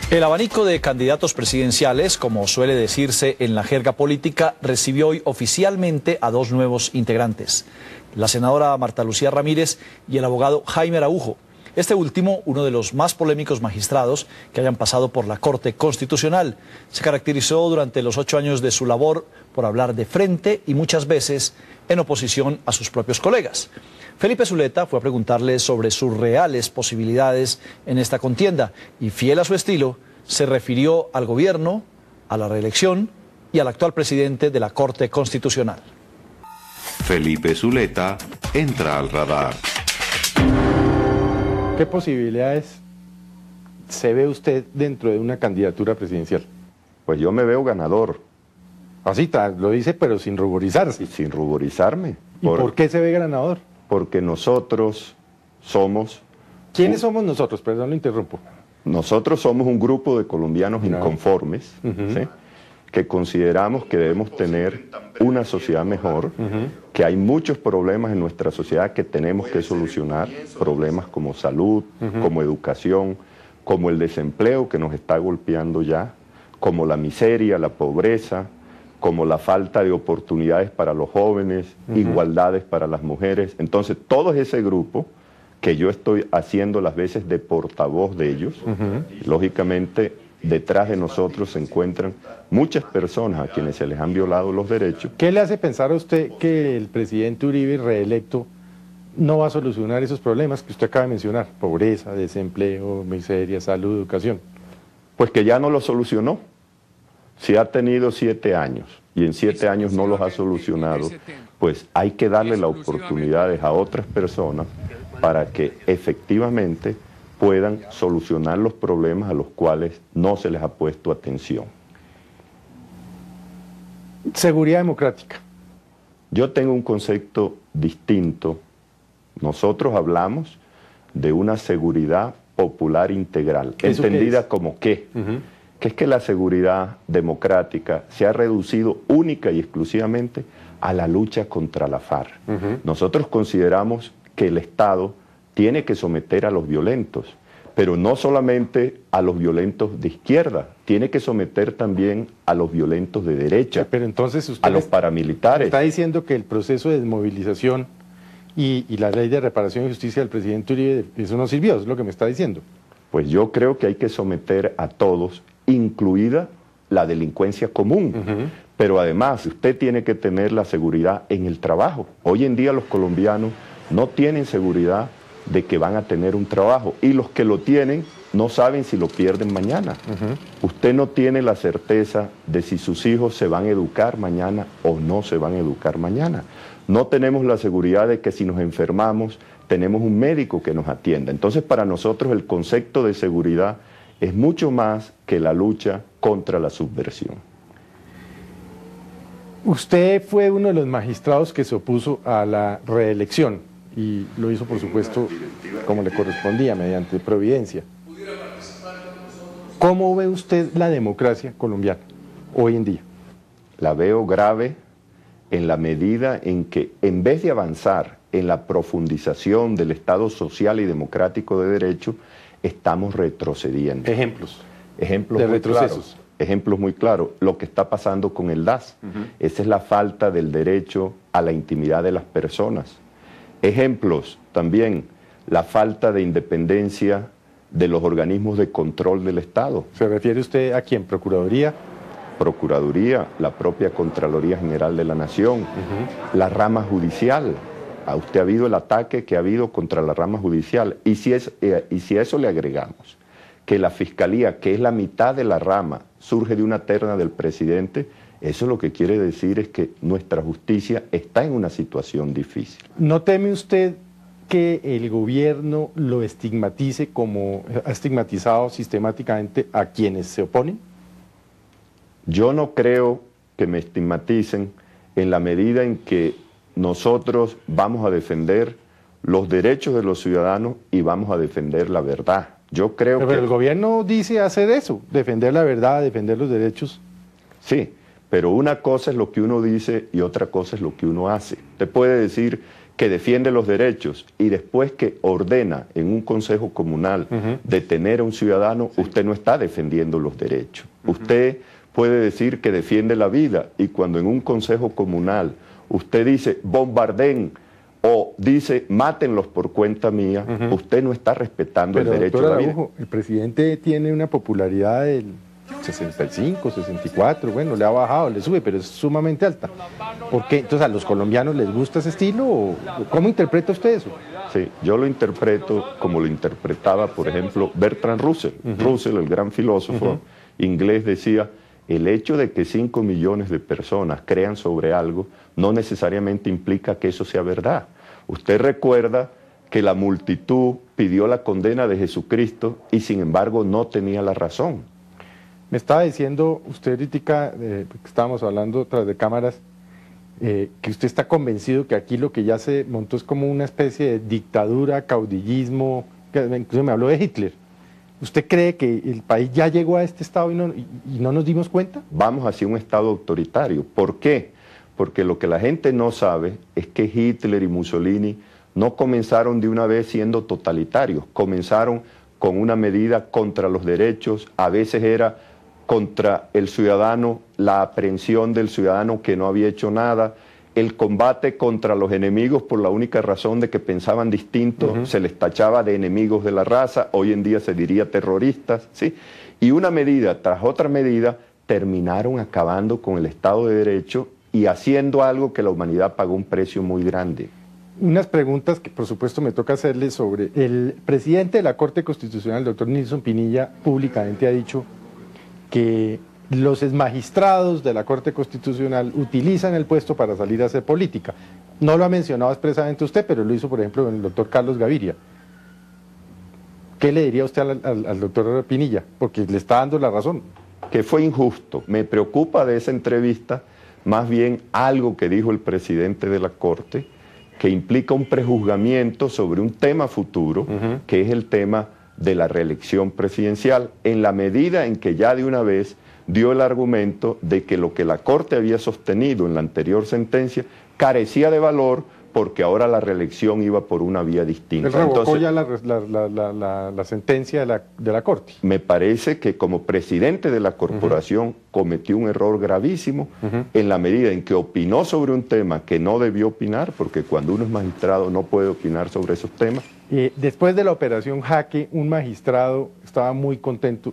El abanico de candidatos presidenciales, como suele decirse en la jerga política, recibió hoy oficialmente a dos nuevos integrantes, la senadora Marta Lucía Ramírez y el abogado Jaime Araujo. Este último, uno de los más polémicos magistrados que hayan pasado por la Corte Constitucional, se caracterizó durante los 8 años de su labor por hablar de frente y muchas veces en oposición a sus propios colegas. Felipe Zuleta fue a preguntarle sobre sus reales posibilidades en esta contienda y, fiel a su estilo, se refirió al gobierno, a la reelección y al actual presidente de la Corte Constitucional. Felipe Zuleta entra al radar. ¿Qué posibilidades se ve usted dentro de una candidatura presidencial? Pues yo me veo ganador. Así lo dice, pero sin ruborizarse. Y sin ruborizarme. ¿Y por qué se ve ganador? Porque nosotros somos... ¿Quiénes somos nosotros? Perdón, lo interrumpo. Nosotros somos un grupo de colombianos inconformes, ¿sí?, que consideramos que debemos tener una sociedad mejor, que hay muchos problemas en nuestra sociedad que tenemos que solucionar, problemas como salud, como educación, como el desempleo que nos está golpeando ya, como la miseria, la pobreza, como la falta de oportunidades para los jóvenes, igualdades para las mujeres. Entonces, todo ese grupo que yo estoy haciendo las veces de portavoz de ellos, lógicamente, detrás de nosotros se encuentran muchas personas a quienes se les han violado los derechos. ¿Qué le hace pensar a usted que el presidente Uribe reelecto no va a solucionar esos problemas que usted acaba de mencionar? Pobreza, desempleo, miseria, salud, educación. Pues que ya no lo solucionó. Si ha tenido 7 años y en 7 años no los ha solucionado, pues hay que darle las oportunidades a otras personas para que efectivamente puedan solucionar los problemas a los cuales no se les ha puesto atención. Seguridad democrática. Yo tengo un concepto distinto. Nosotros hablamos de una seguridad popular integral, entendida como qué. Que es que la seguridad democrática se ha reducido única y exclusivamente a la lucha contra la FARC. Nosotros consideramos que el Estado tiene que someter a los violentos, pero no solamente a los violentos de izquierda, tiene que someter también a los violentos de derecha, pero entonces usted a los paramilitares. Está diciendo que el proceso de desmovilización y la ley de reparación y justicia del presidente Uribe, eso no sirvió, es lo que me está diciendo. Pues yo creo que hay que someter a todos, incluida la delincuencia común. Pero además usted tiene que tener la seguridad en el trabajo. Hoy en día los colombianos no tienen seguridad de que van a tener un trabajo, y los que lo tienen no saben si lo pierden mañana. Usted no tiene la certeza de si sus hijos se van a educar mañana o no se van a educar mañana. No tenemos la seguridad de que si nos enfermamos tenemos un médico que nos atienda. Entonces, para nosotros el concepto de seguridad es mucho más que la lucha contra la subversión. Usted fue uno de los magistrados que se opuso a la reelección y lo hizo, por supuesto, como le correspondía, mediante providencia. ¿Cómo ve usted la democracia colombiana hoy en día? La veo grave en la medida en que, en vez de avanzar en la profundización del Estado social y democrático de derecho, estamos retrocediendo. Ejemplos. Ejemplos de muy retrocesos. Claros. Ejemplos muy claros. Lo que está pasando con el DAS. Esa es la falta del derecho a la intimidad de las personas. Ejemplos también, la falta de independencia de los organismos de control del Estado. ¿Se refiere usted a quién? ¿Procuraduría? Procuraduría, la propia Contraloría General de la Nación, la rama judicial. A usted ha habido el ataque que ha habido contra la rama judicial. Y si a eso le agregamos que la Fiscalía, que es la mitad de la rama, surge de una terna del presidente, eso lo que quiere decir es que nuestra justicia está en una situación difícil. ¿No teme usted que el gobierno lo estigmatice como ha estigmatizado sistemáticamente a quienes se oponen? Yo no creo que me estigmaticen en la medida en que nosotros vamos a defender los derechos de los ciudadanos y vamos a defender la verdad. Yo creo pero el gobierno dice hacer eso, defender la verdad, defender los derechos. Sí, pero una cosa es lo que uno dice y otra cosa es lo que uno hace. Usted puede decir que defiende los derechos y después que ordena en un consejo comunal detener a un ciudadano, usted no está defendiendo los derechos. Usted puede decir que defiende la vida y cuando en un consejo comunal usted dice bombardeen o dice mátenlos por cuenta mía, usted no está respetando el derecho a la vida. Araujo, el presidente tiene una popularidad del 65, 64, bueno, le ha bajado, le sube, pero es sumamente alta. ¿Por qué? Entonces, ¿a los colombianos les gusta ese estilo? ¿O cómo interpreta usted eso? Sí, yo lo interpreto como lo interpretaba, por ejemplo, Bertrand Russell. Russell, el gran filósofo inglés, decía, el hecho de que 5 millones de personas crean sobre algo no necesariamente implica que eso sea verdad. Usted recuerda que la multitud pidió la condena de Jesucristo y sin embargo no tenía la razón. Me estaba diciendo usted ahorita, que estábamos hablando tras de cámaras, que usted está convencido que aquí lo que ya se montó es como una especie de dictadura, caudillismo, que incluso me habló de Hitler. ¿Usted cree que el país ya llegó a este estado y no nos dimos cuenta? Vamos hacia un estado autoritario. ¿Por qué? Porque lo que la gente no sabe es que Hitler y Mussolini no comenzaron de una vez siendo totalitarios, comenzaron con una medida contra los derechos, a veces era contra el ciudadano, la aprehensión del ciudadano que no había hecho nada, el combate contra los enemigos por la única razón de que pensaban distinto, se les tachaba de enemigos de la raza, hoy en día se diría terroristas, ¿sí? Y una medida tras otra medida terminaron acabando con el Estado de Derecho y haciendo algo que la humanidad pagó un precio muy grande. Unas preguntas que por supuesto me toca hacerle sobre el presidente de la Corte Constitucional, el doctor Nilson Pinilla, públicamente ha dicho que los exmagistrados de la Corte Constitucional utilizan el puesto para salir a hacer política. No lo ha mencionado expresamente usted, pero lo hizo, por ejemplo, el doctor Carlos Gaviria. ¿Qué le diría usted al doctor Pinilla? Porque le está dando la razón. Que fue injusto. Me preocupa de esa entrevista más bien algo que dijo el presidente de la Corte, que implica un prejuzgamiento sobre un tema futuro, que es el tema de la reelección presidencial, en la medida en que ya de una vez dio el argumento de que lo que la Corte había sostenido en la anterior sentencia carecía de valor porque ahora la reelección iba por una vía distinta. Él revocó ya la sentencia de la Corte. Me parece que como presidente de la corporación cometió un error gravísimo en la medida en que opinó sobre un tema que no debió opinar, porque cuando uno es magistrado no puede opinar sobre esos temas. Después de la operación Jaque, un magistrado estaba muy contento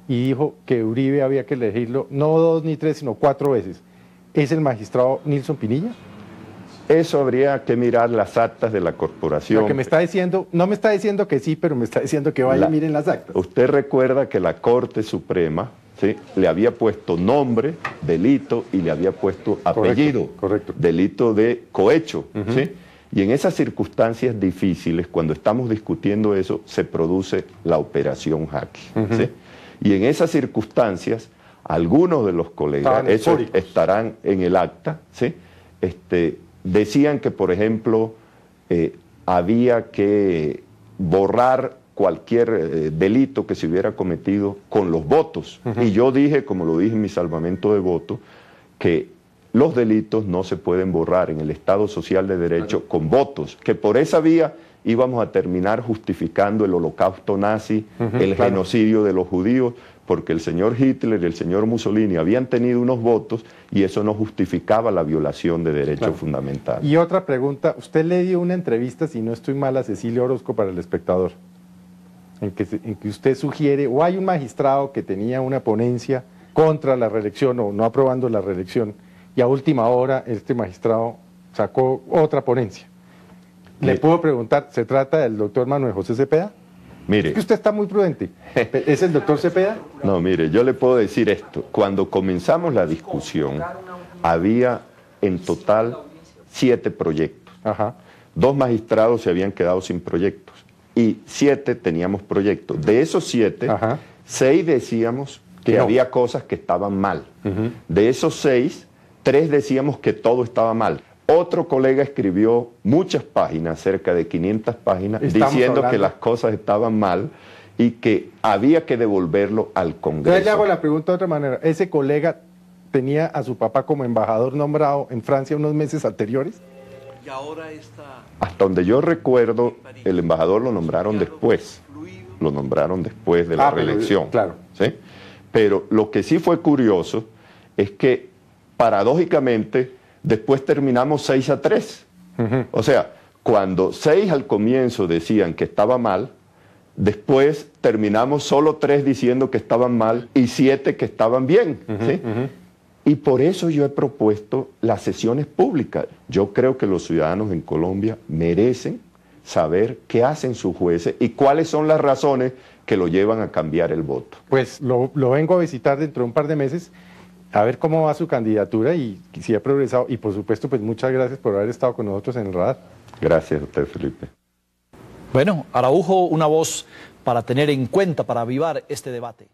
y dijo que Uribe había que elegirlo no 2 ni 3, sino 4 veces. ¿Es el magistrado Nilson Pinilla? Eso habría que mirar las actas de la corporación. Lo que me está diciendo, no me está diciendo que sí, pero me está diciendo que vaya y miren las actas. Usted recuerda que la Corte Suprema, ¿sí?, le había puesto nombre, delito, y le había puesto apellido, correcto. Delito de cohecho, ¿sí? Y en esas circunstancias difíciles, cuando estamos discutiendo eso, se produce la operación Jaque, ¿sí? Y en esas circunstancias, algunos de los colegas, esos estarán en el acta, ¿sí?, decían que, por ejemplo, había que borrar cualquier delito que se hubiera cometido con los votos. Y yo dije, como lo dije en mi salvamento de voto, que los delitos no se pueden borrar en el Estado Social de Derecho con votos, que por esa vía íbamos a terminar justificando el holocausto nazi, el genocidio de los judíos, porque el señor Hitler y el señor Mussolini habían tenido unos votos y eso no justificaba la violación de derechos fundamentales. Y otra pregunta, usted le dio una entrevista, si no estoy mal, a Cecilia Orozco para El Espectador, en que usted sugiere, o hay un magistrado que tenía una ponencia contra la reelección o no aprobando la reelección, y a última hora este magistrado sacó otra ponencia. ¿Le puedo preguntar, se trata del doctor Manuel José Cepeda? Mire, es que usted está muy prudente. ¿Es el doctor Cepeda? No, mire, yo le puedo decir esto. Cuando comenzamos la discusión, había en total 7 proyectos. 2 magistrados se habían quedado sin proyectos y 7 teníamos proyectos. De esos 7, 6 decíamos que había cosas que estaban mal. De esos 6, 3 decíamos que todo estaba mal. Otro colega escribió muchas páginas, cerca de 500 páginas, diciendo que las cosas estaban mal y que había que devolverlo al Congreso. Yo le hago la pregunta de otra manera. ¿Ese colega tenía a su papá como embajador nombrado en Francia unos meses anteriores? Hasta donde yo recuerdo, el embajador lo nombraron después. Lo nombraron después de la reelección. Claro. ¿Sí? Pero lo que sí fue curioso es que, paradójicamente, después terminamos 6-3. O sea, cuando 6 al comienzo decían que estaba mal, después terminamos solo 3 diciendo que estaban mal y 7 que estaban bien. ¿Sí? Y por eso yo he propuesto las sesiones públicas. Yo creo que los ciudadanos en Colombia merecen saber qué hacen sus jueces y cuáles son las razones que lo llevan a cambiar el voto. Pues lo vengo a visitar dentro de un par de meses, a ver cómo va su candidatura y si ha progresado. Y por supuesto, pues muchas gracias por haber estado con nosotros en el radar. Gracias a usted, Felipe. Bueno, Araujo, una voz para tener en cuenta, para avivar este debate.